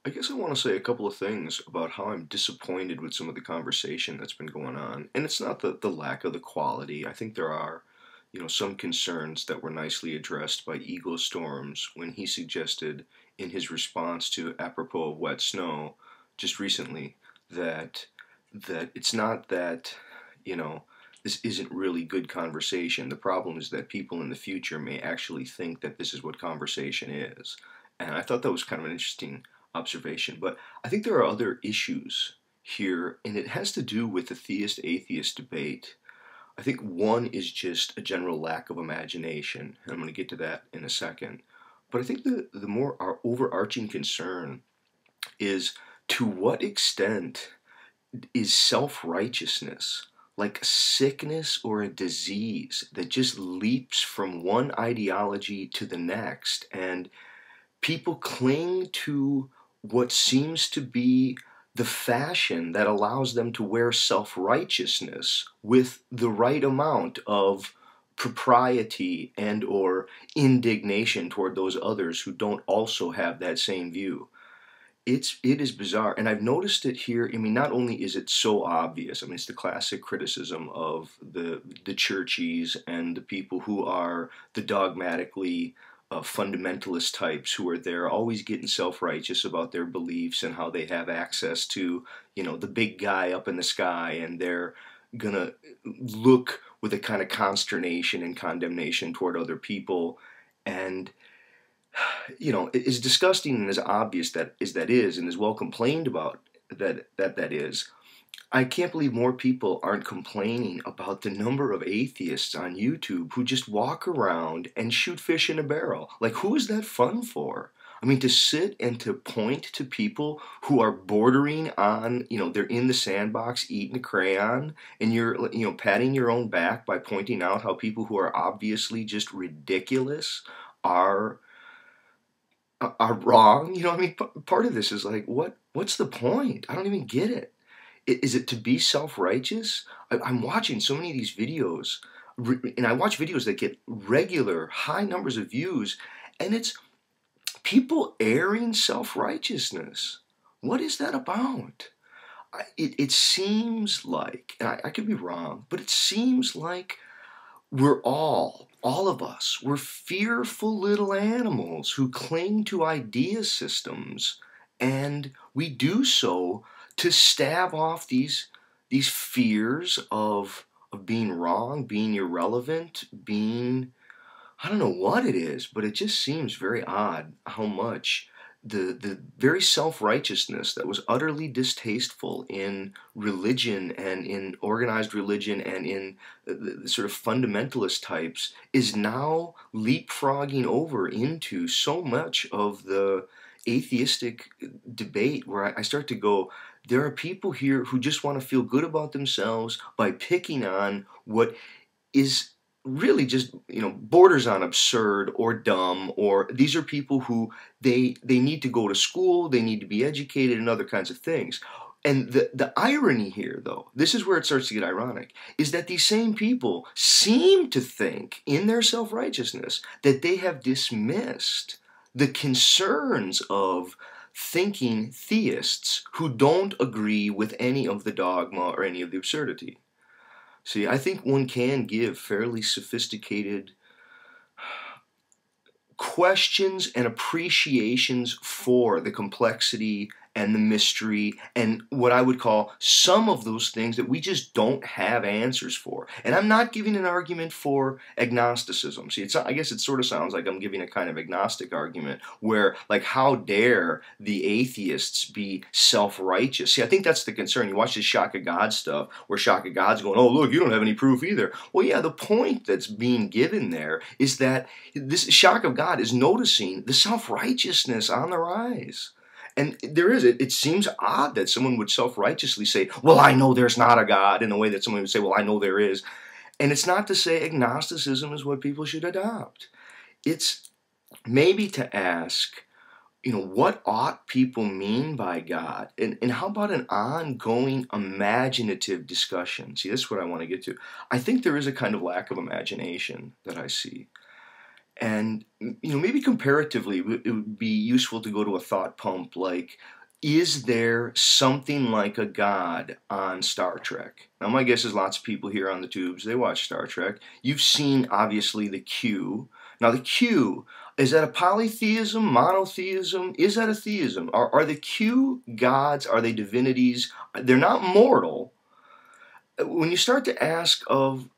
I guess I want to say a couple of things about how I'm disappointed with some of the conversation that's been going on. And it's not the lack of the quality. I think there are, some concerns that were nicely addressed by Ego Storms when he suggested in his response to apropos of wet snow just recently that it's not that, you know, this isn't really good conversation. The problem is that people in the future may actually think that this is what conversation is. And I thought that was kind of an interesting observation. But I think there are other issues here, and it has to do with the theist atheist debate. I think one is just a general lack of imagination, and I'm going to get to that in a second. But I think the more our overarching concern is to what extent is self righteousness like a sickness or a disease that just leaps from one ideology to the next, and people cling to what seems to be the fashion that allows them to wear self-righteousness with the right amount of propriety and or indignation toward those others who don't also have that same view. It is bizarre, and I've noticed it here. I mean, not only is it so obvious, I mean, it's the classic criticism of the churchies and the people who are the dogmatically fundamentalist types who are there always getting self-righteous about their beliefs and how they have access to, the big guy up in the sky, and they're gonna look with a kind of consternation and condemnation toward other people. And as disgusting and as obvious that is, and as well complained about that is, I can't believe more people aren't complaining about the number of atheists on YouTube who just walk around and shoot fish in a barrel. Like, who is that fun for? I mean, to sit and to point to people who are bordering on, they're in the sandbox eating a crayon, and you're, patting your own back by pointing out how people who are obviously just ridiculous are wrong. I mean, part of this is like, what's the point? I don't even get it. Is it to be self-righteous? I'm watching so many of these videos, and I watch videos that get regular high numbers of views, and it's people airing self-righteousness. What is that about? It seems like, and I could be wrong, but it seems like we're all of us, we're fearful little animals who cling to idea systems, and we do so to stave off these fears of being wrong, being irrelevant, being, I don't know what it is, but it just seems very odd how much the very self-righteousness that was utterly distasteful in religion and in organized religion and in the sort of fundamentalist types is now leapfrogging over into so much of the atheistic debate, where I start to go, there are people here who just want to feel good about themselves by picking on what is really just, borders on absurd or dumb, or these are people who they need to go to school, they need to be educated, and other kinds of things. And the irony here, though, this is where it starts to get ironic, is that these same people seem to think in their self-righteousness that they have dismissed the concerns of thinking theists who don't agree with any of the dogma or any of the absurdity. See, I think one can give fairly sophisticated questions and appreciations for the complexity and the mystery and what I would call some of those things that we just don't have answers for. And I'm not giving an argument for agnosticism. See, I guess it sort of sounds like I'm giving a kind of agnostic argument where, like, how dare the atheists be self-righteous? See, I think that's the concern. You watch this shock of God stuff where shock of God's going, oh, look, you don't have any proof either. Well, yeah, the point that's being given there is that this shock of God is noticing the self-righteousness on the rise. And it seems odd that someone would self-righteously say, well, I know there's not a God, in the way that someone would say, well, I know there is. And it's not to say agnosticism is what people should adopt. It's maybe to ask, what ought people mean by God? And how about an ongoing imaginative discussion? See, this is what I want to get to. I think there is a kind of lack of imagination that I see. And, maybe comparatively, it would be useful to go to a thought pump like, is there something like a God on Star Trek? Now, my guess is lots of people here on the tubes, they watch Star Trek. You've seen, obviously, the Q. Now, the Q, is that a polytheism, monotheism? Is that a theism? Are the Q gods? Are they divinities? They're not mortal. When you start to ask of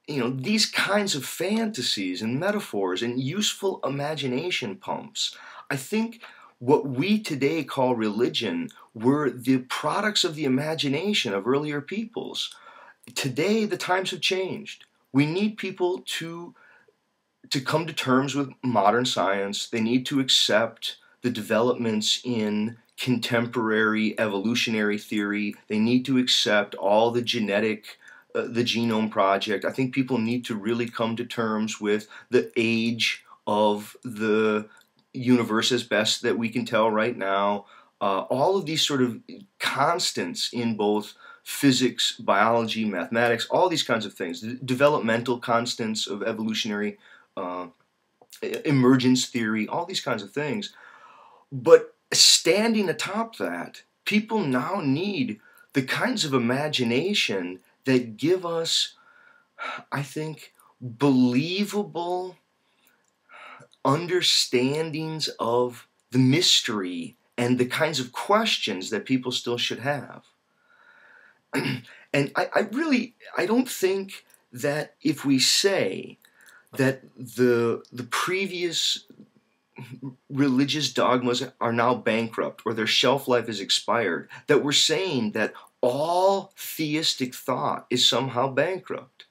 these kinds of fantasies and metaphors and useful imagination pumps, I think what we today call religion were the products of the imagination of earlier peoples. Today, the times have changed. We need people to come to terms with modern science. They need to accept the developments in contemporary evolutionary theory. They need to accept all the the Genome Project. I think people need to really come to terms with the age of the universe as best that we can tell right now. All of these sort of constants in both physics, biology, mathematics, all these kinds of things, the developmental constants of evolutionary emergence theory, all these kinds of things. But standing atop that, people now need the kinds of imagination that give us, I think, believable understandings of the mystery and the kinds of questions that people still should have. And I don't think that if we say that the previous religious dogmas are now bankrupt or their shelf life is expired, that we're saying that all theistic thought is somehow bankrupt.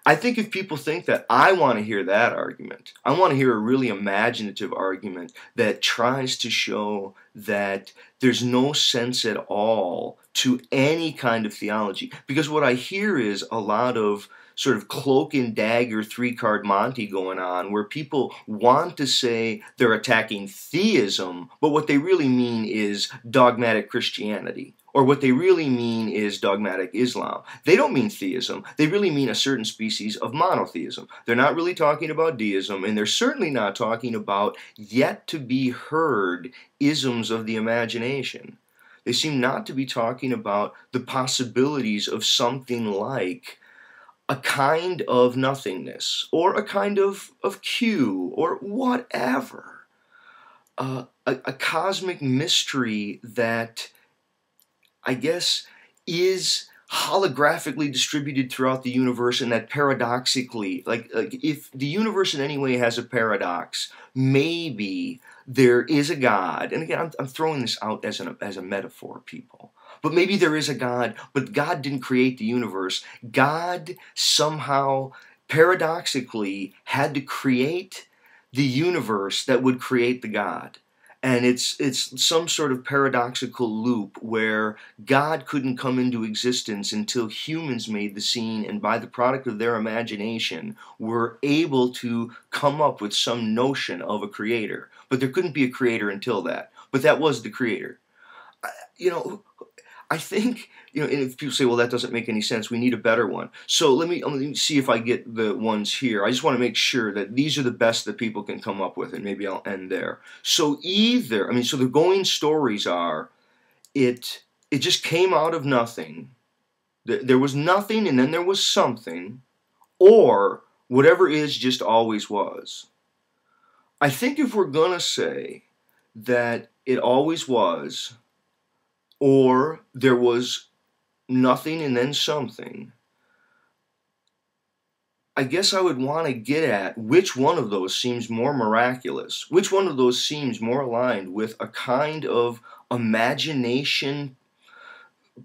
I think if people think that, I want to hear that argument. I want to hear a really imaginative argument that tries to show that there's no sense at all to any kind of theology. Because what I hear is a lot of sort of cloak and dagger three-card Monty going on, where people want to say they're attacking theism, but what they really mean is dogmatic Christianity. Or what they really mean is dogmatic Islam. They don't mean theism. They really mean a certain species of monotheism. They're not really talking about deism, and they're certainly not talking about yet-to-be-heard isms of the imagination. They seem not to be talking about the possibilities of something like a kind of nothingness, or a kind of Q, or whatever. A cosmic mystery that, I guess, is holographically distributed throughout the universe, and that paradoxically, like if the universe in any way has a paradox, maybe there is a God. And again, I'm throwing this out as a metaphor, people. But maybe there is a God, but God didn't create the universe. God somehow, paradoxically, had to create the universe that would create the God. And it's some sort of paradoxical loop where God couldn't come into existence until humans made the scene, and by the product of their imagination were able to come up with some notion of a creator. But there couldn't be a creator until that. But that was the creator. I think, and if people say, well, that doesn't make any sense, we need a better one. So let me see if I get the ones here. I just want to make sure that these are the best that people can come up with, and maybe I'll end there. So so the going stories are, it just came out of nothing. There was nothing, and then there was something, or whatever is just always was. I think if we're going to say that it always was, or there was nothing and then something, I guess I would want to get at which one of those seems more miraculous, which one of those seems more aligned with a kind of imagination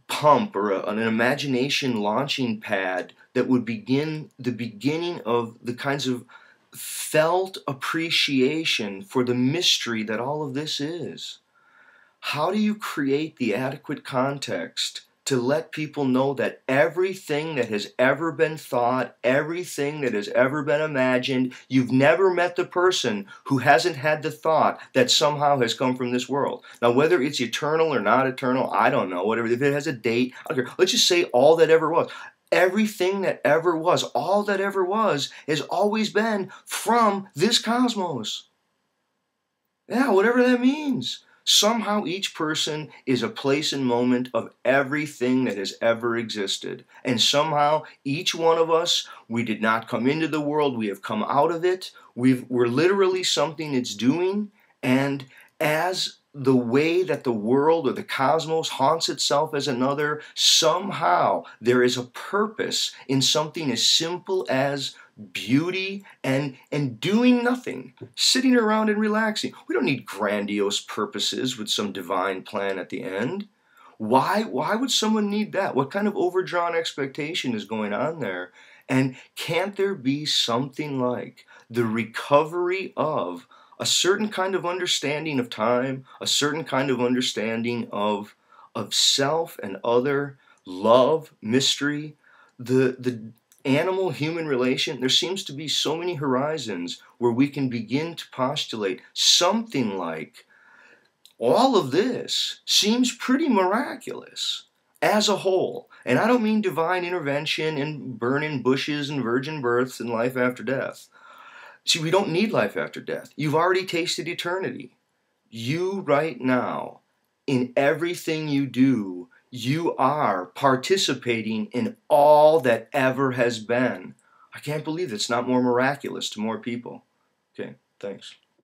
pump, or an imagination launching pad that would begin the beginning of the kinds of felt appreciation for the mystery that all of this is. How do you create the adequate context to let people know that everything that has ever been thought, everything that has ever been imagined, you've never met the person who hasn't had the thought that somehow has come from this world. Now, whether it's eternal or not eternal, I don't know. Whatever, if it has a date, I don't care. Let's just say all that ever was. Everything that ever was, all that ever was, has always been from this cosmos. Yeah, whatever that means. Somehow each person is a place and moment of everything that has ever existed. And somehow each one of us, we did not come into the world, we have come out of it. We're literally something it's doing. And as the way that the world or the cosmos haunts itself as another, somehow there is a purpose in something as simple as beauty and doing nothing, sitting around and relaxing. We don't need grandiose purposes with some divine plan at the end. Why would someone need that? What kind of overdrawn expectation is going on there? And can't there be something like the recovery of a certain kind of understanding of time, a certain kind of understanding of self and other, love, mystery, the animal-human relation? There seems to be so many horizons where we can begin to postulate something like all of this seems pretty miraculous as a whole. And I don't mean divine intervention and burning bushes and virgin births and life after death. See, we don't need life after death. You've already tasted eternity. You right now, in everything you do, you are participating in all that ever has been. I can't believe it's not more miraculous to more people. Okay, thanks.